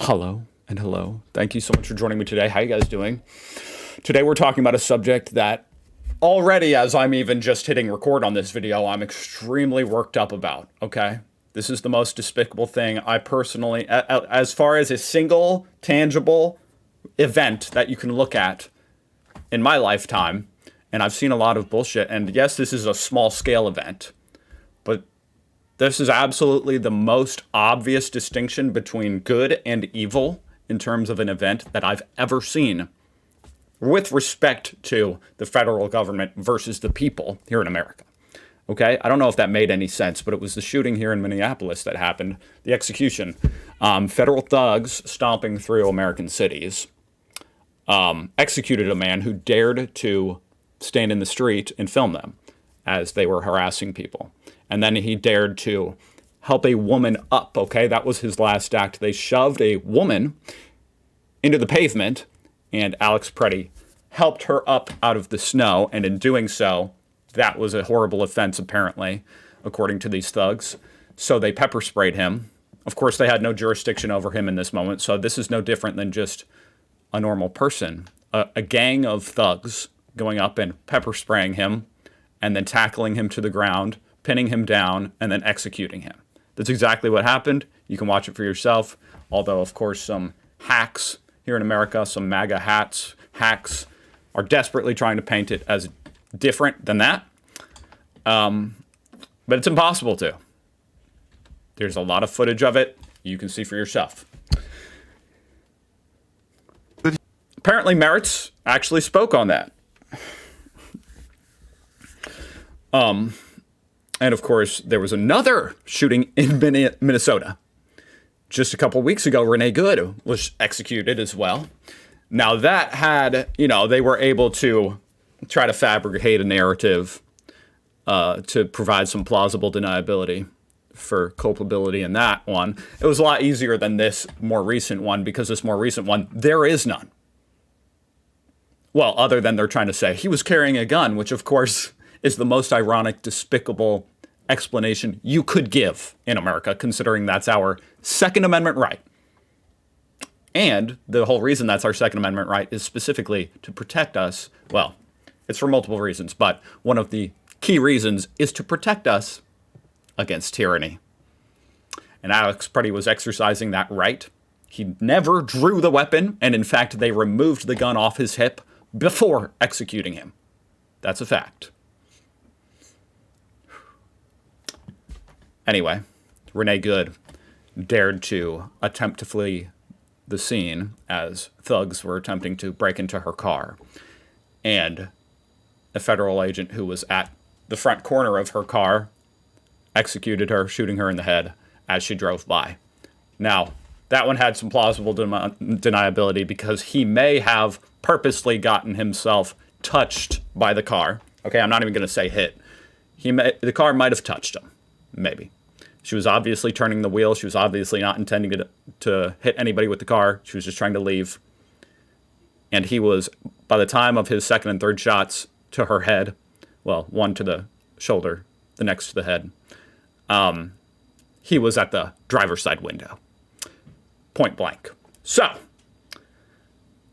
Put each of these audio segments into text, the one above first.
Hello and hello. Thank you so much for joining me today. How you guys doing? Today we're talking about a subject that already, as I'm even just hitting record on this video, I'm extremely worked up about, okay? This is the most despicable thing I personally, as far as a single tangible event that you can look at in my lifetime, and I've seen a lot of bullshit, and yes, this is a small scale event, but this is absolutely the most obvious distinction between good and evil in terms of an event that I've ever seen with respect to the federal government versus the people here in America. Okay? I don't know if that made any sense, but it was the shooting here in Minneapolis that happened, the execution. Federal thugs stomping through American cities executed a man who dared to stand in the street and film them as they were harassing people. And then he dared to help a woman up, okay? That was his last act. They shoved a woman into the pavement, and Alex Preddy helped her up out of the snow, and in doing so, that was a horrible offense, apparently, according to these thugs. So they pepper sprayed him. Of course, they had no jurisdiction over him in this moment, so this is no different than just a normal person. A gang of thugs going up and pepper spraying him, and then tackling him to the ground, pinning him down, and then executing him. That's exactly what happened. You can watch it for yourself. Although, of course, some hacks here in America, some MAGA hacks, are desperately trying to paint it as different than that. But it's impossible to. There's a lot of footage of it. You can see for yourself. Apparently, Merz actually spoke on that. And of course, there was another shooting in Minnesota. Just a couple weeks ago, Renee Good was executed as well. Now that had, they were able to try to fabricate a narrative to provide some plausible deniability for culpability in that one. It was a lot easier than this more recent one, because this more recent one, there is none. Well, other than they're trying to say he was carrying a gun, which of course is the most ironic, despicable explanation you could give in America, considering that's our Second Amendment right. And the whole reason that's our Second Amendment right is specifically to protect us. Well, it's for multiple reasons, but one of the key reasons is to protect us against tyranny. And Alex Preddy was exercising that right. He never drew the weapon, and in fact, they removed the gun off his hip before executing him. That's a fact. Anyway, Renee Good dared to attempt to flee the scene as thugs were attempting to break into her car. And a federal agent who was at the front corner of her car executed her, shooting her in the head as she drove by. Now, that one had some plausible deniability because he may have purposely gotten himself touched by the car. Okay, I'm not even going to say hit. The car might have touched him, maybe. She was obviously turning the wheel. She was obviously not intending to hit anybody with the car. She was just trying to leave. And he was, by the time of his second and third shots to her head, well, one to the shoulder, the next to the head, he was at the driver's side window. Point blank. So,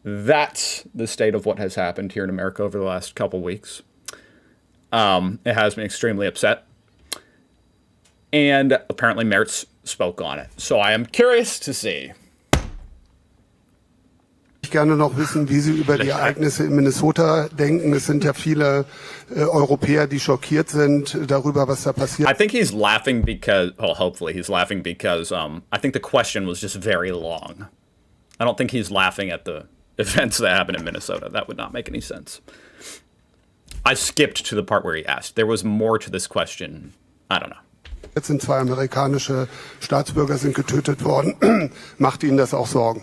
that's the state of what has happened here in America over the last couple weeks. It has me extremely upset. And apparently Merz spoke on it. So I am curious to see. Ich gerne noch wissen, wie Sie über die Ereignisse in Minnesota denken. Es sind ja viele Europäer, die schockiert sind darüber, was da passiert. I think he's laughing because, well, hopefully he's laughing because I think the question was just very long. I don't think he's laughing at the events that happened in Minnesota. That would not make any sense. I skipped to the part where he asked. There was more to this question. I don't know. Jetzt sind 2 amerikanische Staatsbürger sind getötet worden. Macht Ihnen das auch Sorgen?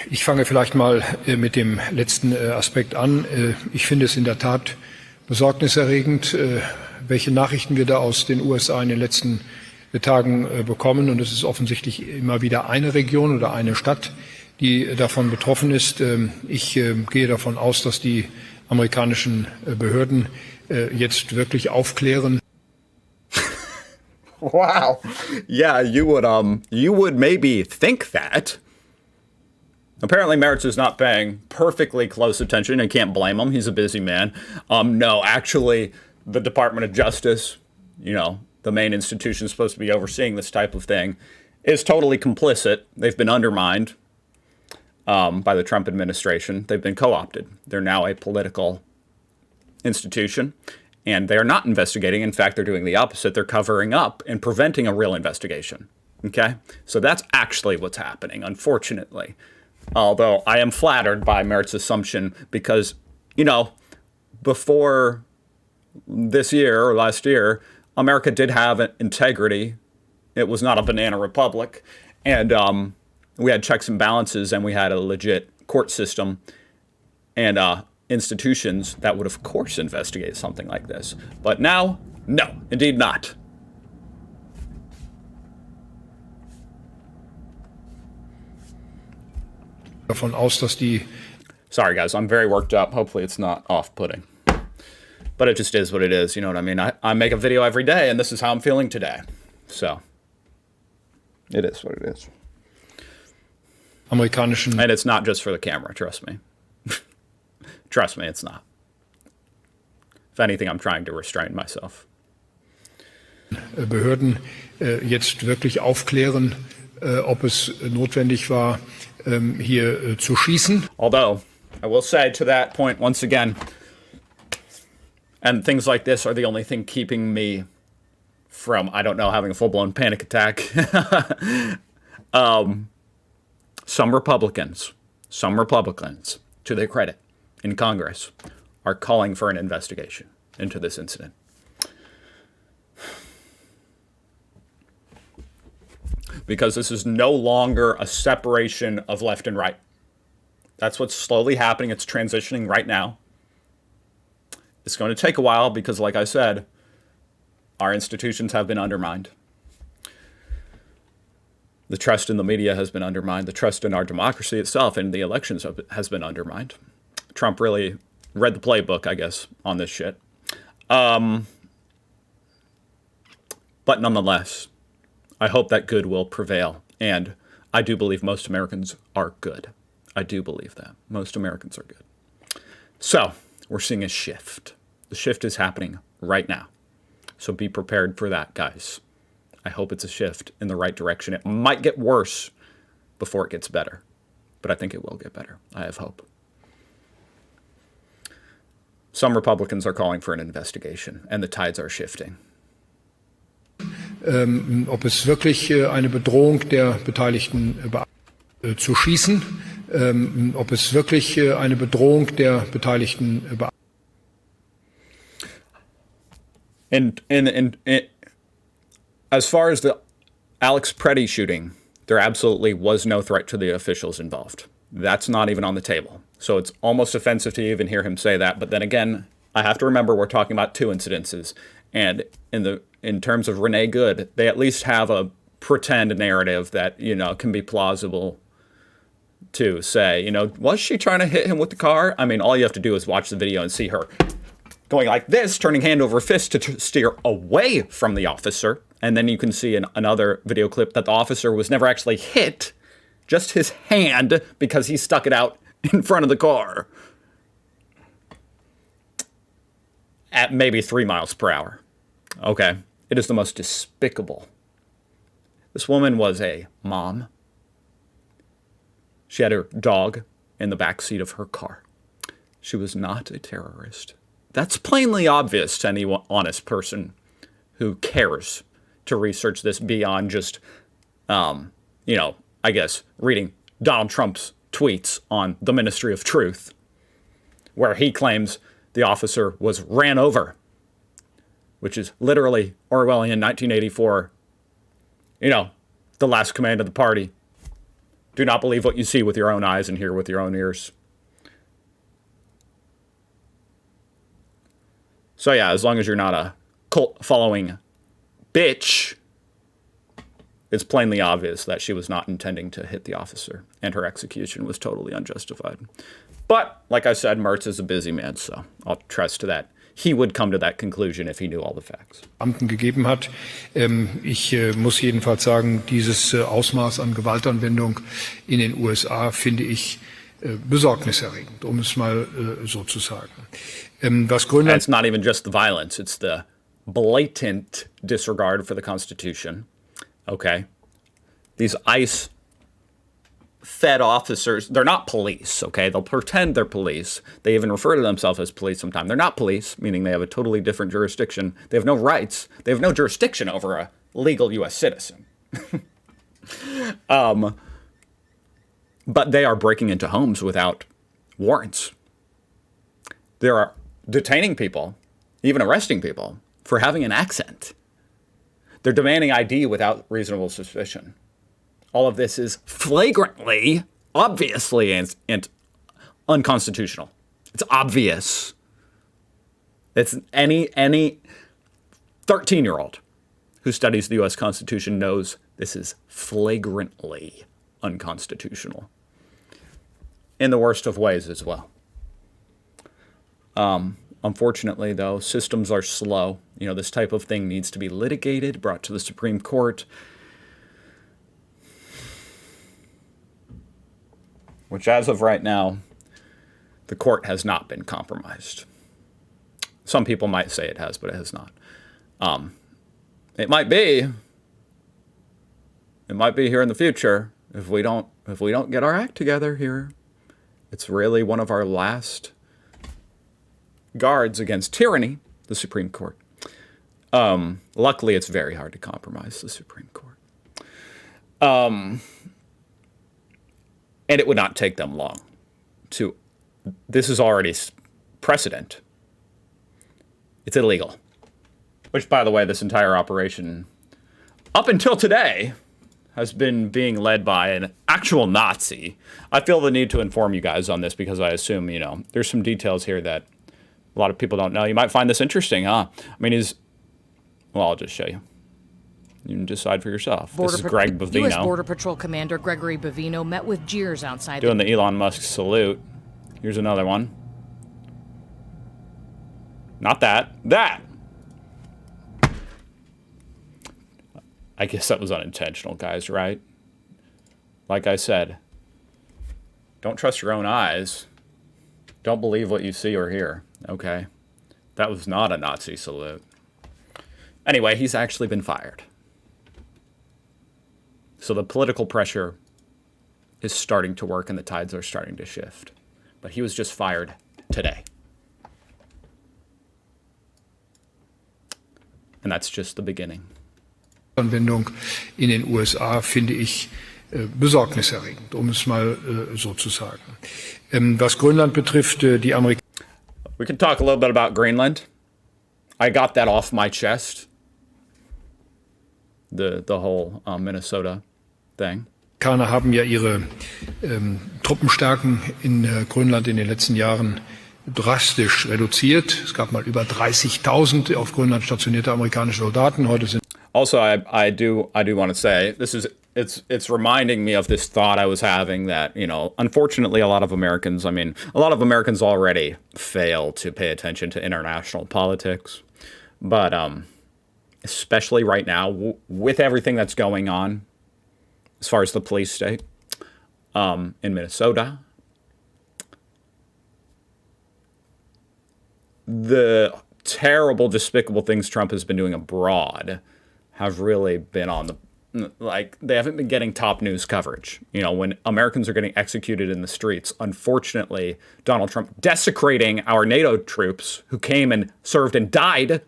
Ich fange vielleicht mal mit dem letzten Aspekt an. Ich finde es in der Tat besorgniserregend, welche Nachrichten wir da aus den USA in den letzten Tagen bekommen. Und es ist offensichtlich immer wieder eine Region oder eine Stadt, die davon betroffen ist. Ich gehe davon aus, dass die amerikanischen Behörden jetzt wirklich aufklären. Wow. Yeah, you would maybe think that. Apparently, Merz is not paying perfectly close attention. I can't blame him. He's a busy man. No, actually, the Department of Justice, the main institution supposed to be overseeing this type of thing, is totally complicit. They've been undermined by the Trump administration. They've been co-opted. They're now a political institution, and they're not investigating. In fact, they're doing the opposite. They're covering up and preventing a real investigation. Okay? So that's actually what's happening, unfortunately. Although I am flattered by Merz's assumption because, before this year or last year, America did have integrity. It was not a banana republic. And we had checks and balances, and we had a legit court system and institutions that would, of course, investigate something like this. But now, no, indeed not. Davon aus, dass die Sorry, guys, I'm very worked up. Hopefully it's not off-putting. But it just is what it is, you know what I mean? I make a video every day, and this is how I'm feeling today. So, it is what it is. amerikanischen And it's not just for the camera, trust me. Trust me, it's not. If anything, I'm trying to restrain myself. Behörden jetzt wirklich aufklären, ob es notwendig war, hier zu schießen. Although, I will say to that point once again, and things like this are the only thing keeping me from, I don't know, having a full-blown panic attack. Some Republicans, to their credit, in Congress, are calling for an investigation into this incident. Because this is no longer a separation of left and right. That's what's slowly happening. It's transitioning right now. It's going to take a while because, like I said, our institutions have been undermined. The trust in the media has been undermined. The trust in our democracy itself and the elections has been undermined. Trump really read the playbook, I guess, on this shit. But nonetheless, I hope that good will prevail. And I do believe most Americans are good. I do believe that. Most Americans are good. So, we're seeing a shift. The shift is happening right now. So be prepared for that, guys. I hope it's a shift in the right direction. It might get worse before it gets better. But I think it will get better. I have hope. Some Republicans are calling for an investigation, and the tides are shifting. Ob es wirklich eine Bedrohung der Beteiligten zu schießen, ob es wirklich eine Bedrohung der Beteiligten as far as the Alex Preddy shooting, there absolutely was no threat to the officials involved. That's not even on the table. So it's almost offensive to even hear him say that. But then again, I have to remember we're talking about two incidences. And in terms of Renee Good, they at least have a pretend narrative that, can be plausible to say, was she trying to hit him with the car? I mean, all you have to do is watch the video and see her going like this, turning hand over fist to steer away from the officer. And then you can see in another video clip that the officer was never actually hit, just his hand, because he stuck it out in front of the car at maybe 3 miles per hour. Okay. It is the most despicable. This woman was a mom. She had her dog in the back seat of her car. She was not a terrorist. That's plainly obvious to any honest person who cares to research this beyond just, I guess, reading Donald Trump's tweets on the Ministry of Truth, where he claims the officer was ran over, which is literally Orwellian 1984, the last command of the party. Do not believe what you see with your own eyes and hear with your own ears. So yeah, as long as you're not a cult-following bitch, it's plainly obvious that she was not intending to hit the officer, and her execution was totally unjustified. But, like I said, Merz is a busy man, so I'll trust to that. he would come to that conclusion if he knew all the facts. Beamten gegeben hat. Ich muss jedenfalls sagen, dieses Ausmaß an Gewaltanwendung in den USA finde ich besorgniserregend, um es mal so zu sagen. Was Grönland It's not even just the violence, it's the blatant disregard for the Constitution. Okay. These ICE Fed officers, they're not police, okay? They'll pretend they're police. They even refer to themselves as police sometimes. They're not police, meaning they have a totally different jurisdiction. They have no rights. They have no jurisdiction over a legal U.S. citizen. But they are breaking into homes without warrants. They are detaining people, even arresting people, for having an accent. They're demanding ID without reasonable suspicion. All of this is flagrantly, obviously, and unconstitutional. It's obvious. It's any 13-year-old who studies the U.S. Constitution knows this is flagrantly unconstitutional. In the worst of ways as well. Unfortunately, though, systems are slow. You know, this type of thing needs to be litigated, brought to the Supreme Court, which as of right now, the court has not been compromised. Some people might say it has, but it has not. It might be here in the future if we don't get our act together here. It's really one of our last guards against tyranny, the Supreme Court. Luckily, it's very hard to compromise the Supreme Court. And it would not take them long to, this is already precedent. It's illegal. Which, by the way, this entire operation, up until today, has been being led by an actual Nazi. I feel the need to inform you guys on this because I assume, there's some details here that a lot of people don't know. You might find this interesting, huh? I mean, I'll just show you. You can decide for yourself. This is Greg Bovino. U.S. Border Patrol Commander Gregory Bovino met with jeers outside. Doing the Elon Musk salute. Here's another one. Not that. That! I guess that was unintentional, guys, right? Like I said, don't trust your own eyes. Don't believe what you see or hear, okay? That was not a Nazi salute. Anyway, he's actually been fired. So the political pressure is starting to work and the tides are starting to shift. But he was just fired today. And that's just the beginning. Anwendung in den USA finde ich besorgniserregend, um es mal so zu sagen. Was Grönland betrifft, die Amerikaner. We can talk a little bit about Greenland. I got that off my chest. The whole Minnesota thing. Amerikaner haben ja ihre Truppenstärken in Grönland in den letzten Jahren drastisch reduziert. Es gab mal über 30.000 auf Grönland stationierte amerikanische Soldaten. Heute sind Also, I do want to say it's reminding me of this thought I was having that, unfortunately, a lot of Americans already fail to pay attention to international politics, but especially right now with everything that's going on as far as the police state in Minnesota, the terrible, despicable things Trump has been doing abroad have really been on they haven't been getting top news coverage. When Americans are getting executed in the streets, unfortunately, Donald Trump desecrating our NATO troops who came and served and died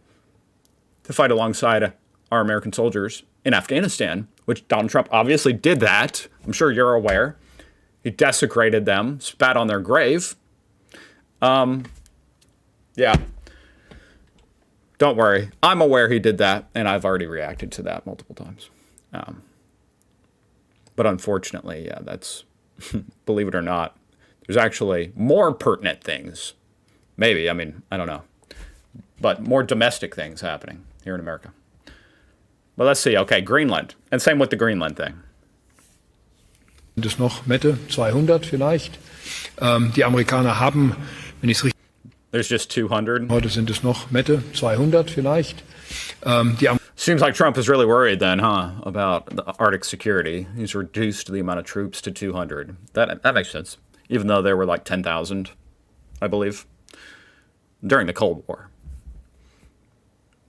to fight alongside our American soldiers in Afghanistan, which Donald Trump obviously did that. I'm sure you're aware. He desecrated them, spat on their grave. Yeah. Don't worry. I'm aware he did that, and I've already reacted to that multiple times. But unfortunately, yeah, that's, believe it or not, there's actually more pertinent things. Maybe, I don't know. But more domestic things happening here in America. But let's see. Okay, Greenland. And same with the Greenland thing. Sind es noch, Mette, 200 vielleicht. Die Amerikaner haben, wenn ich es richtig There's just 200. Heute sind es noch, Mette, 200 vielleicht. Seems like Trump is really worried then, huh, about the Arctic security. He's reduced the amount of troops to 200. That makes sense, even though there were like 10,000, I believe, during the Cold War.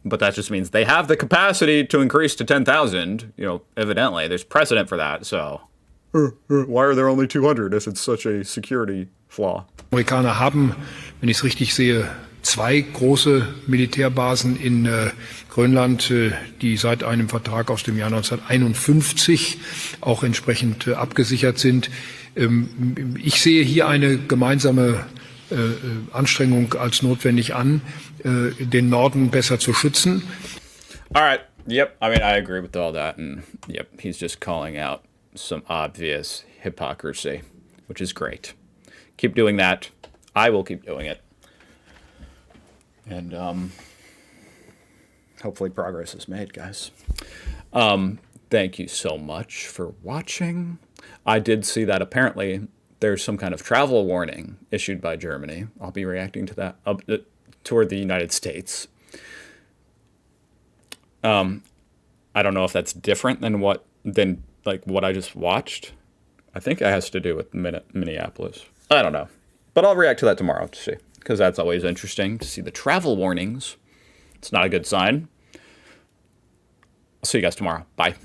But that just means they have the capacity to increase to 10,000. You know, evidently, there's precedent for that. So why are there only 200 if it's such a security flaw? Amerikaner haben, wenn ich es richtig sehe, 2 große Militärbasen in Grönland, die seit einem Vertrag aus dem Jahr 1951 auch entsprechend abgesichert sind. Ich sehe hier eine gemeinsame Anstrengung als notwendig an, den Norden besser zu schützen. All right. Yep. I mean, I agree with all that. And yep, he's just calling out some obvious hypocrisy, which is great. Keep doing that. I will keep doing it. And hopefully progress is made, guys. Thank you so much for watching. I did see that apparently there's some kind of travel warning issued by Germany. I'll be reacting to that toward the United States. I don't know if that's different than what I just watched. I think it has to do with Minneapolis. I don't know. But I'll react to that tomorrow to see, because that's always interesting to see the travel warnings. It's not a good sign. I'll see you guys tomorrow. Bye.